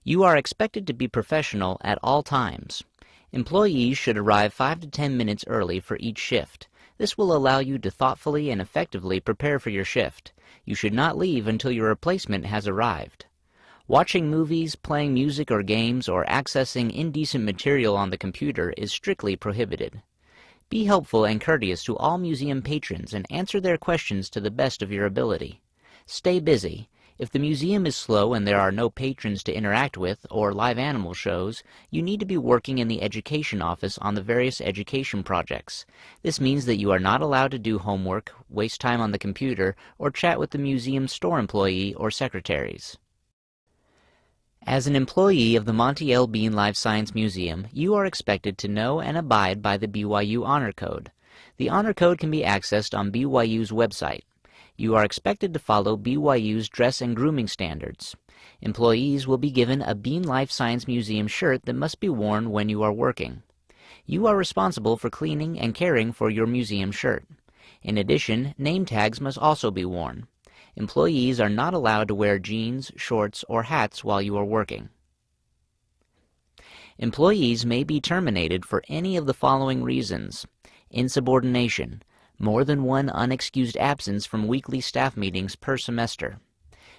You are expected to be professional at all times. Employees should arrive 5 to 10 minutes early for each shift. This will allow you to thoughtfully and effectively prepare for your shift. You should not leave until your replacement has arrived. Watching movies, playing music or games, or accessing indecent material on the computer is strictly prohibited. Be helpful and courteous to all museum patrons and answer their questions to the best of your ability. Stay busy. If the museum is slow and there are no patrons to interact with or live animal shows, you need to be working in the education office on the various education projects. This means that you are not allowed to do homework, waste time on the computer, or chat with the museum store employee or secretaries. As an employee of the Monty L. Bean Life Science Museum, you are expected to know and abide by the BYU Honor Code. The Honor Code can be accessed on BYU's website. You are expected to follow BYU's dress and grooming standards. Employees will be given a Bean Life Science Museum shirt that must be worn when you are working. You are responsible for cleaning and caring for your museum shirt. In addition, name tags must also be worn. Employees are not allowed to wear jeans, shorts, or hats while you are working. Employees may be terminated for any of the following reasons: insubordination, more than one unexcused absence from weekly staff meetings per semester,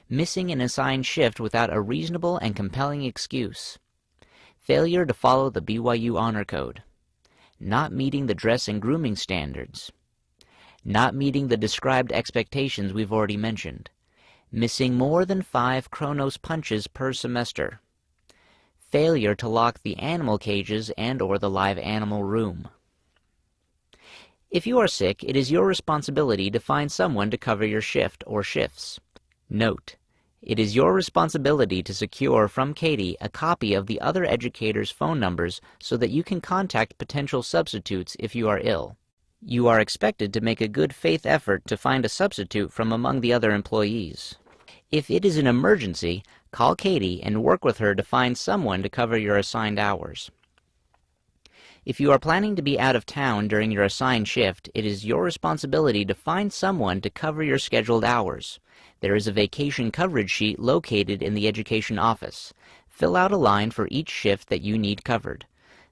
missing an assigned shift without a reasonable and compelling excuse, failure to follow the BYU Honor Code, not meeting the dress and grooming standards, not meeting the described expectations we've already mentioned, missing more than 5 Chronos punches per semester, failure to lock the animal cages and/or the live animal room. If you are sick, it is your responsibility to find someone to cover your shift or shifts. Note: it is your responsibility to secure from Katie a copy of the other educators' phone numbers so that you can contact potential substitutes if you are ill. You are expected to make a good faith effort to find a substitute from among the other employees. If it is an emergency, call Katie and work with her to find someone to cover your assigned hours. If you are planning to be out of town during your assigned shift, it is your responsibility to find someone to cover your scheduled hours. There is a vacation coverage sheet located in the education office. Fill out a line for each shift that you need covered.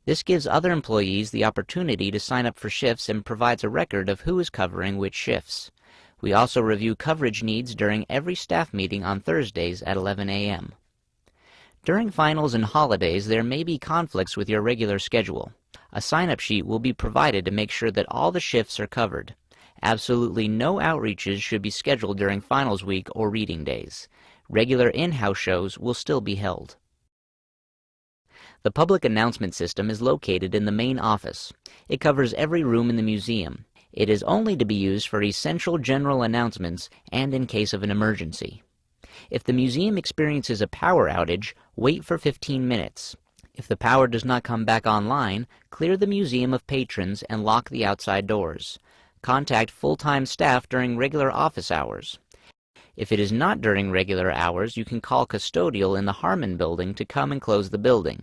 This gives other employees the opportunity to sign up for shifts and provides a record of who is covering which shifts. We also review coverage needs during every staff meeting on Thursdays at 11 a.m. During finals and holidays, there may be conflicts with your regular schedule. A sign-up sheet will be provided to make sure that all the shifts are covered. Absolutely no outreaches should be scheduled during finals week or reading days. Regular in-house shows will still be held. The public announcement system is located in the main office. It covers every room in the museum. It is only to be used for essential general announcements and in case of an emergency. If the museum experiences a power outage, wait for 15 minutes. If the power does not come back online, clear the museum of patrons and lock the outside doors. Contact full-time staff during regular office hours. If it is not during regular hours, you can call custodial in the Harmon building to come and close the building.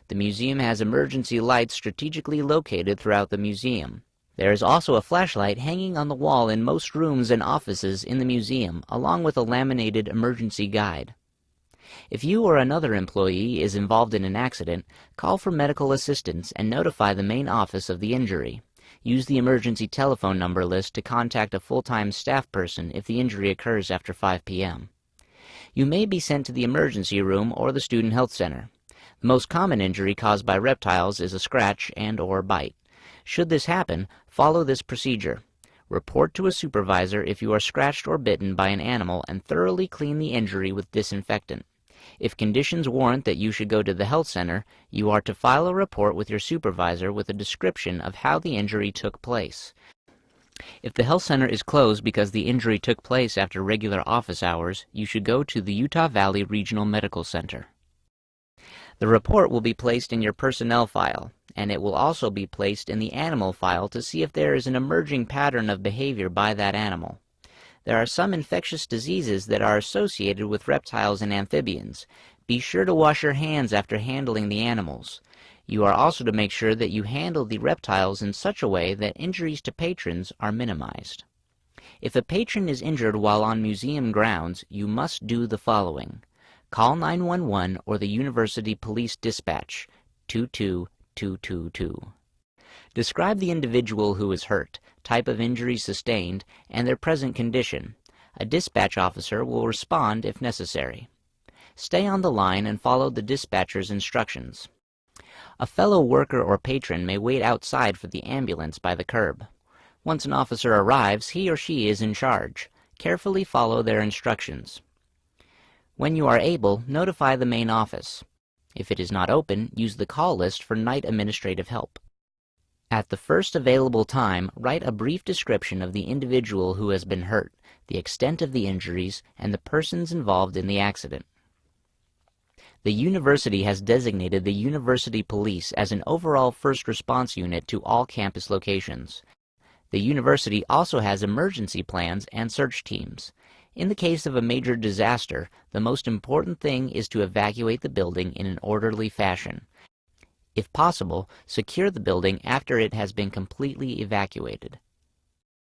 The museum has emergency lights strategically located throughout the museum. There is also a flashlight hanging on the wall in most rooms and offices in the museum, along with a laminated emergency guide. If you or another employee is involved in an accident, call for medical assistance and notify the main office of the injury. Use the emergency telephone number list to contact a full-time staff person if the injury occurs after 5 p.m. You may be sent to the emergency room or the student health center. The most common injury caused by reptiles is a scratch and/or bite. Should this happen, follow this procedure. Report to a supervisor if you are scratched or bitten by an animal and thoroughly clean the injury with disinfectant. If conditions warrant that you should go to the health center, you are to file a report with your supervisor with a description of how the injury took place. If the health center is closed because the injury took place after regular office hours, you should go to the Utah Valley Regional Medical Center. The report will be placed in your personnel file, and it will also be placed in the animal file to see if there is an emerging pattern of behavior by that animal. There are some infectious diseases that are associated with reptiles and amphibians. Be sure to wash your hands after handling the animals. You are also to make sure that you handle the reptiles in such a way that injuries to patrons are minimized. If a patron is injured while on museum grounds, you must do the following: Call 911 or the University Police Dispatch 22222. Describe the individual who is hurt, type of injury sustained, and their present condition. A dispatch officer will respond if necessary. Stay on the line and follow the dispatcher's instructions. A fellow worker or patron may wait outside for the ambulance by the curb. Once an officer arrives, he or she is in charge. Carefully follow their instructions. When you are able, notify the main office. If it is not open, use the call list for night administrative help. At the first available time, write a brief description of the individual who has been hurt, the extent of the injuries, and the persons involved in the accident. The university has designated the University Police as an overall first response unit to all campus locations. The university also has emergency plans and search teams. In the case of a major disaster, the most important thing is to evacuate the building in an orderly fashion. If possible, secure the building after it has been completely evacuated.